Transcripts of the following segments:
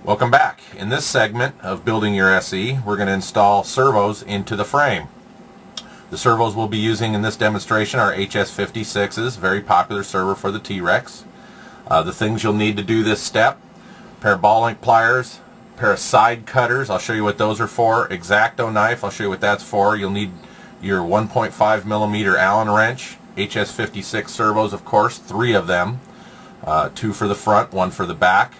Welcome back. In this segment of building your SE, we're going to install servos into the frame. The servos we'll be using in this demonstration are HS56s, very popular servo for the T-Rex. The things you'll need to do this step: a pair of ball link pliers, a pair of side cutters, I'll show you what those are for, X-Acto knife, I'll show you what that's for. You'll need your 1.5 millimeter Allen wrench, HS56 servos, of course, 3 of them, 2 for the front, 1 for the back.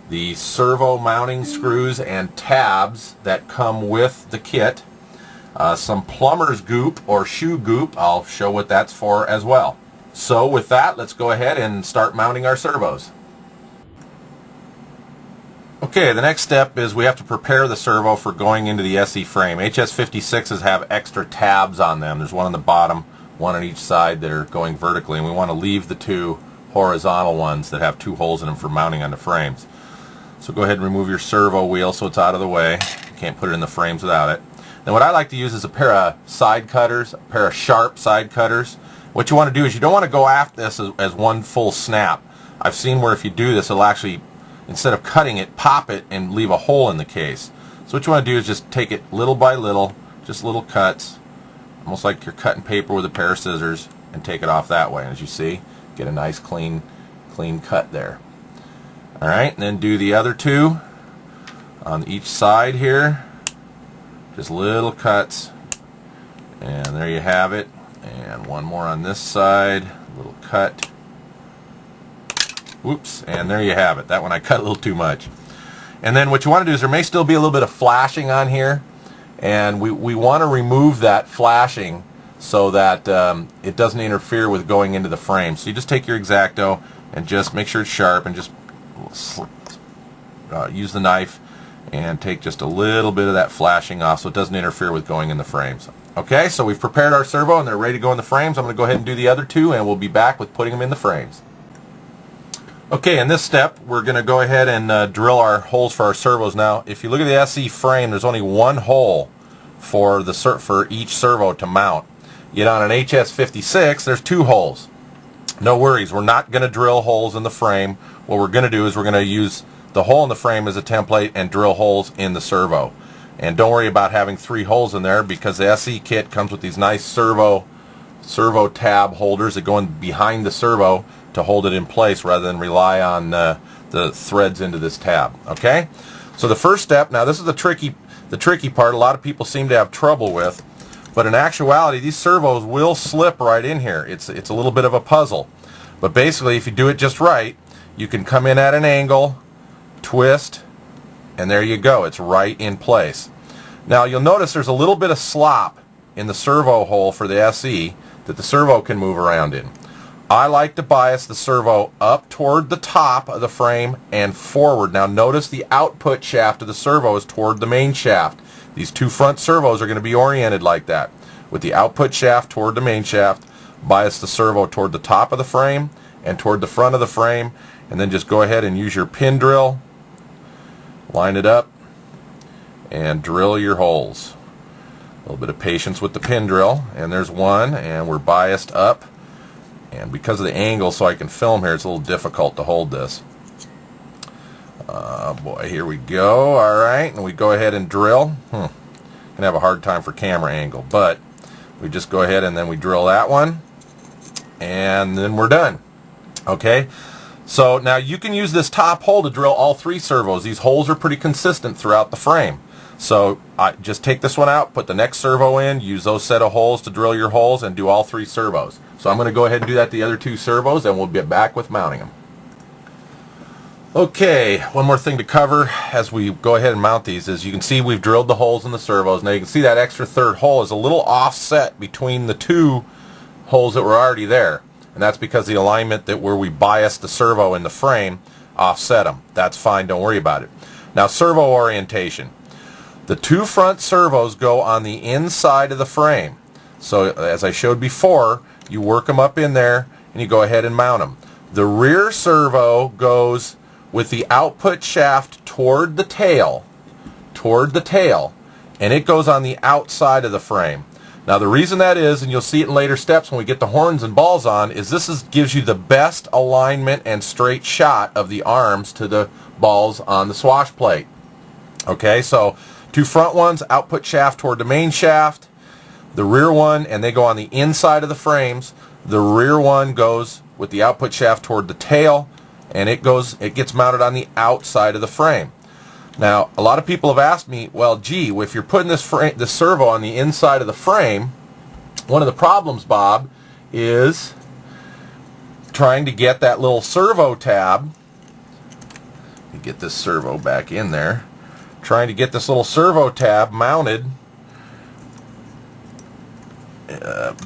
The servo mounting screws and tabs that come with the kit, some plumber's goop or shoe goop, I'll show what that's for as well. So with that, let's go ahead and start mounting our servos. Okay, the next step is we have to prepare the servo for going into the SE frame. HS56s have extra tabs on them. There's one on the bottom, one on each side that are going vertically, and we want to leave the 2 horizontal ones that have 2 holes in them for mounting on the frames. So go ahead and remove your servo wheel so it's out of the way. You can't put it in the frames without it. Then what I like to use is a pair of side cutters, a pair of sharp side cutters. What you want to do is you don't want to go after this as one full snap. I've seen where if you do this, it'll actually, instead of cutting it, pop it and leave a hole in the case. So what you want to do is just take it little by little, just little cuts, almost like you're cutting paper with a pair of scissors, and take it off that way. And as you see, get a nice clean cut there. Alright, and then do the other 2 on each side here. Just little cuts. And there you have it. And one more on this side. Little cut. Whoops, and there you have it. That one I cut a little too much. And then what you want to do is there may still be a little bit of flashing on here. And we want to remove that flashing so that it doesn't interfere with going into the frame. So you just take your X-Acto and just make sure it's sharp and just use the knife and take just a little bit of that flashing off so it doesn't interfere with going in the frames. Okay, so we've prepared our servo and they're ready to go in the frames. I'm going to go ahead and do the other 2 and we'll be back with putting them in the frames. Okay, in this step we're going to go ahead and drill our holes for our servos. Now if you look at the SE frame, there's only 1 hole for each servo to mount. Yet on an HS56 there's 2 holes. No worries, we're not going to drill holes in the frame. What we're going to do is we're going to use the hole in the frame as a template and drill holes in the servo. And don't worry about having 3 holes in there, because the SE kit comes with these nice servo tab holders that go in behind the servo to hold it in place rather than rely on the threads into this tab. Okay? So the first step, now this is the tricky part a lot of people seem to have trouble with, but in actuality these servos will slip right in here. It's a little bit of a puzzle. But basically if you do it just right, you can come in at an angle, twist, and there you go. It's right in place. Now you'll notice there's a little bit of slop in the servo hole for the SE that the servo can move around in. I like to bias the servo up toward the top of the frame and forward. Now notice the output shaft of the servo is toward the main shaft. These 2 front servos are going to be oriented like that. With the output shaft toward the main shaft, bias the servo toward the top of the frame and toward the front of the frame, and then just go ahead and use your pin drill, line it up, and drill your holes. A little bit of patience with the pin drill, and there's 1, and we're biased up, and because of the angle so I can film here, it's a little difficult to hold this. Boy, here we go. Alright, and we go ahead and drill. Gonna have a hard time for camera angle, but we just go ahead and then we drill that one, and then we're done. Okay, so now you can use this top hole to drill all 3 servos. These holes are pretty consistent throughout the frame. So just take this one out, put the next servo in, use those set of holes to drill your holes, and do all 3 servos. So I'm going to go ahead and do that to the other 2 servos, and we'll get back with mounting them. Okay, one more thing to cover as we go ahead and mount these is you can see we've drilled the holes in the servos. Now you can see that extra 3rd hole is a little offset between the 2 holes that were already there. And that's because the alignment that where we biased the servo in the frame offset them. That's fine, don't worry about it. Now servo orientation. The 2 front servos go on the inside of the frame. So as I showed before, you work them up in there and you go ahead and mount them. The rear servo goes with the output shaft toward the tail, and it goes on the outside of the frame. Now the reason that is, and you'll see it in later steps when we get the horns and balls on, is gives you the best alignment and straight shot of the arms to the balls on the swash plate. Okay, so two front ones, output shaft toward the main shaft, the rear one, and they go on the inside of the frames. The rear one goes with the output shaft toward the tail, and it gets mounted on the outside of the frame. Now, a lot of people have asked me, well, gee, if you're putting this servo on the inside of the frame, one of the problems, Bob, is trying to get that little servo tab. Let me get this servo back in there. Trying to get this little servo tab mounted.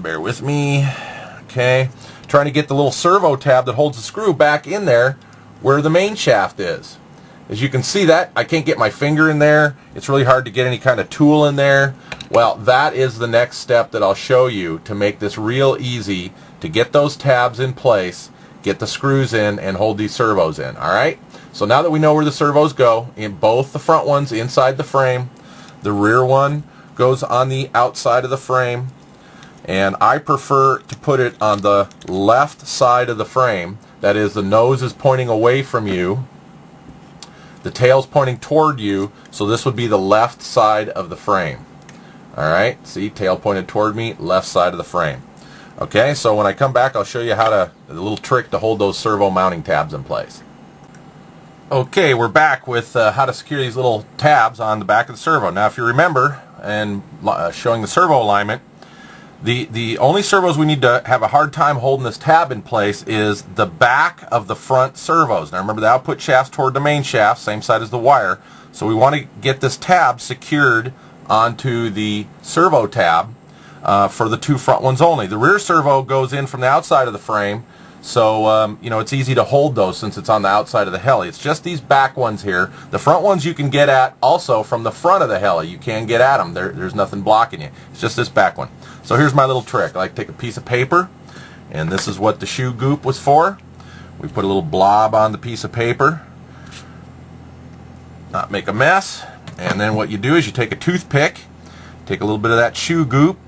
Bear with me. Okay. Trying to get the little servo tab that holds the screw back in there where the main shaft is. As you can see, that I can't get my finger in there. It's really hard to get any kind of tool in there. Well, that is the next step that I'll show you to make this real easy to get those tabs in place, get the screws in, and hold these servos in. Alright? So now that we know where the servos go, in both the front ones inside the frame, the rear one goes on the outside of the frame, and I prefer to put it on the left side of the frame. That is, the nose is pointing away from you, the tail's pointing toward you, so this would be the left side of the frame. Alright, see, tail pointed toward me, left side of the frame. Okay, so when I come back, I'll show you the little trick to hold those servo mounting tabs in place. Okay, we're back with how to secure these little tabs on the back of the servo. Now, if you remember, and showing the servo alignment, the only servos we need to have a hard time holding this tab in place is the back of the front servos. Now remember, the output shaft's toward the main shaft, same side as the wire. So we want to get this tab secured onto the servo tab for the two front ones only. The rear servo goes in from the outside of the frame, so you know, it's easy to hold those since it's on the outside of the heli. It's just these back ones here. The front ones you can get at also from the front of the heli. You can get at them. There's nothing blocking you. It's just this back one. So here's my little trick. I like to take a piece of paper, and this is what the shoe goop was for. We put a little blob on the piece of paper, not make a mess, and then what you do is you take a toothpick, take a little bit of that shoe goop,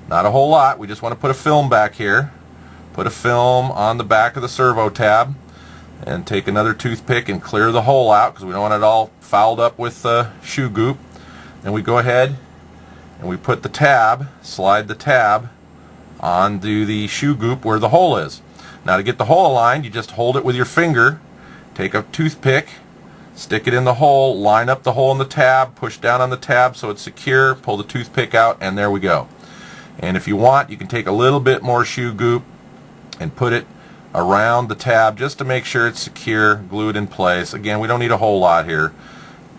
not a whole lot, we just want to put a film back here, put a film on the back of the servo tab, and take another toothpick and clear the hole out because we don't want it all fouled up with shoe goop. And we go ahead and we put the tab, slide the tab onto the shoe goop where the hole is. Now to get the hole aligned, you just hold it with your finger, take a toothpick, stick it in the hole, line up the hole in the tab, push down on the tab so it's secure, pull the toothpick out, and there we go. And if you want, you can take a little bit more shoe goop and put it around the tab just to make sure it's secure, glue it in place. Again, we don't need a whole lot here.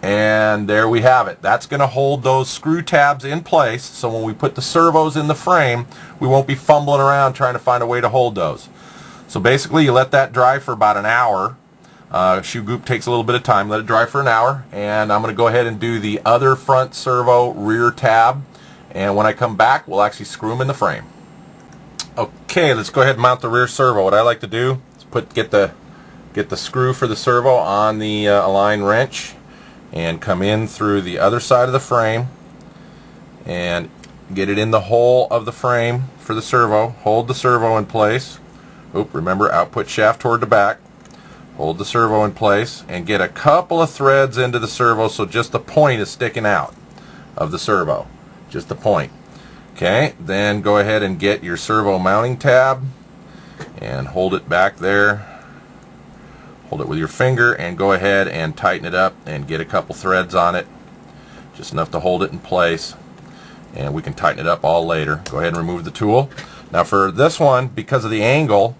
And there we have it. That's going to hold those screw tabs in place, so when we put the servos in the frame, we won't be fumbling around trying to find a way to hold those. So basically, you let that dry for about an hour. Shoe goop takes a little bit of time. Let it dry for an hour, and I'm going to go ahead and do the other front servo rear tab, and when I come back, we'll actually screw them in the frame. Okay, let's go ahead and mount the rear servo. What I like to do is get the screw for the servo on the align wrench, and come in through the other side of the frame and get it in the hole of the frame for the servo. Hold the servo in place. Oop, remember, output shaft toward the back. Hold the servo in place and get a couple of threads into the servo so just the point is sticking out of the servo. Just the point. Okay, then go ahead and get your servo mounting tab and hold it back there. Hold it with your finger and go ahead and tighten it up and get a couple threads on it, just enough to hold it in place, and we can tighten it up all later. Go ahead and remove the tool. Now for this one, because of the angle,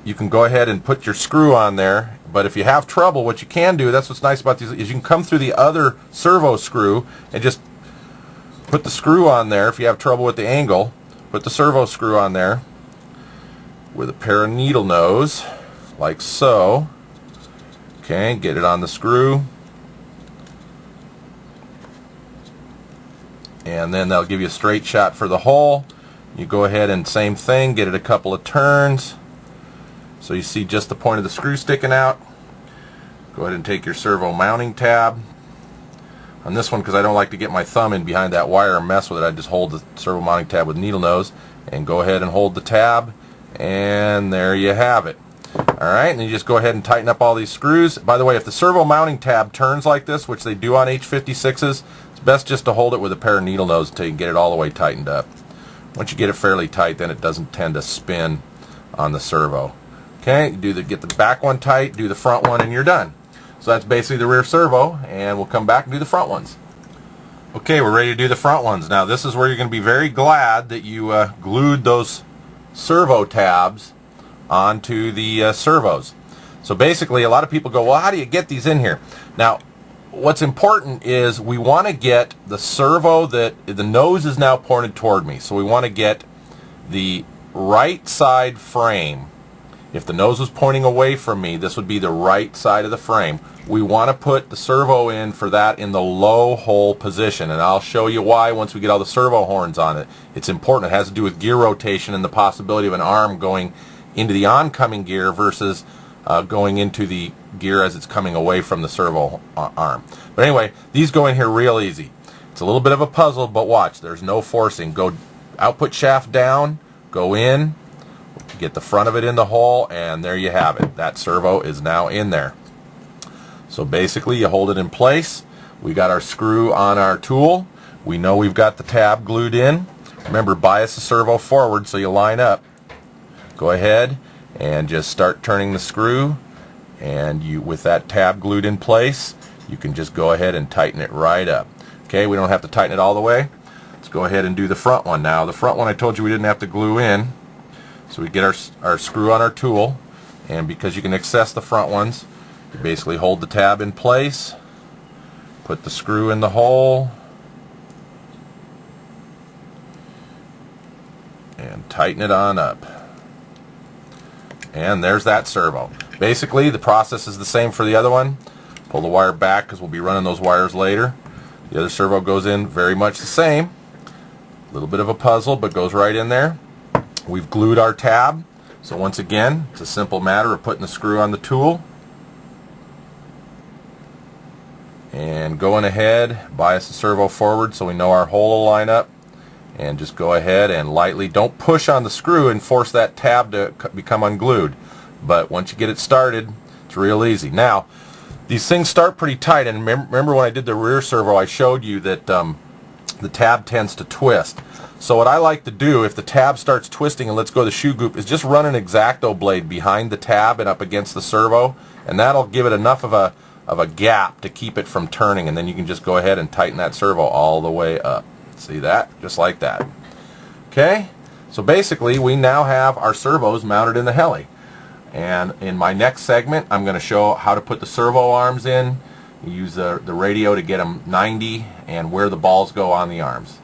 you can go ahead and put your screw on there, but if you have trouble, what you can do, that's what's nice about these, is you can come through the other servo screw and just put the screw on there. If you have trouble with the angle, put the servo screw on there with a pair of needle nose, like so. Okay, get it on the screw, and then that'll give you a straight shot for the hole. You go ahead and same thing, get it a couple of turns so you see just the point of the screw sticking out. Go ahead and take your servo mounting tab, On this one, because I don't like to get my thumb in behind that wire and mess with it, I just hold the servo mounting tab with needle nose and go ahead and hold the tab, and there you have it. Alright, and then you just go ahead and tighten up all these screws. By the way, if the servo mounting tab turns like this, which they do on H56s, it's best just to hold it with a pair of needle nose until you can get it all the way tightened up. Once you get it fairly tight, then it doesn't tend to spin on the servo. Okay, get the back one tight, do the front one, and you're done. So that's basically the rear servo, and we'll come back and do the front ones. Okay, we're ready to do the front ones. Now this is where you're going to be very glad that you glued those servo tabs onto the servos. So basically, a lot of people go, well, how do you get these in here? Now, what's important is we want to get the servo that the nose is now pointed toward me. So we want to get the right side frame. If the nose was pointing away from me, this would be the right side of the frame. We want to put the servo in for that in the low hole position, and I'll show you why once we get all the servo horns on it. It's important. It has to do with gear rotation and the possibility of an arm going into the oncoming gear versus going into the gear as it's coming away from the servo arm. But anyway, these go in here real easy. It's a little bit of a puzzle, but watch. There's no forcing. Go output shaft down, go in, get the front of it in the hole, and there you have it. That servo is now in there. So basically, you hold it in place. We got our screw on our tool. We know we've got the tab glued in. Remember, bias the servo forward so you line up. Go ahead and just start turning the screw, and with that tab glued in place, you can just go ahead and tighten it right up. Okay, we don't have to tighten it all the way. Let's go ahead and do the front one now. The front one I told you we didn't have to glue in. So we get our screw on our tool, and because you can access the front ones, you basically hold the tab in place, put the screw in the hole, and tighten it on up. And there's that servo. Basically, the process is the same for the other one. Pull the wire back because we'll be running those wires later. The other servo goes in very much the same. A little bit of a puzzle, but goes right in there. We've glued our tab. So once again, it's a simple matter of putting the screw on the tool and going ahead, bias the servo forward so we know our hole will line up, and just go ahead and lightly, don't push on the screw and force that tab to become unglued. But once you get it started, it's real easy. Now, these things start pretty tight, and remember when I did the rear servo, I showed you that the tab tends to twist. So what I like to do, if the tab starts twisting and let's go to the shoe goop, is just run an X-Acto blade behind the tab and up against the servo, and that'll give it enough of a gap to keep it from turning, and then you can just go ahead and tighten that servo all the way up. See that? Just like that. Okay? So basically, we now have our servos mounted in the heli. And in my next segment, I'm going to show how to put the servo arms in, use the radio to get them 90, and where the balls go on the arms.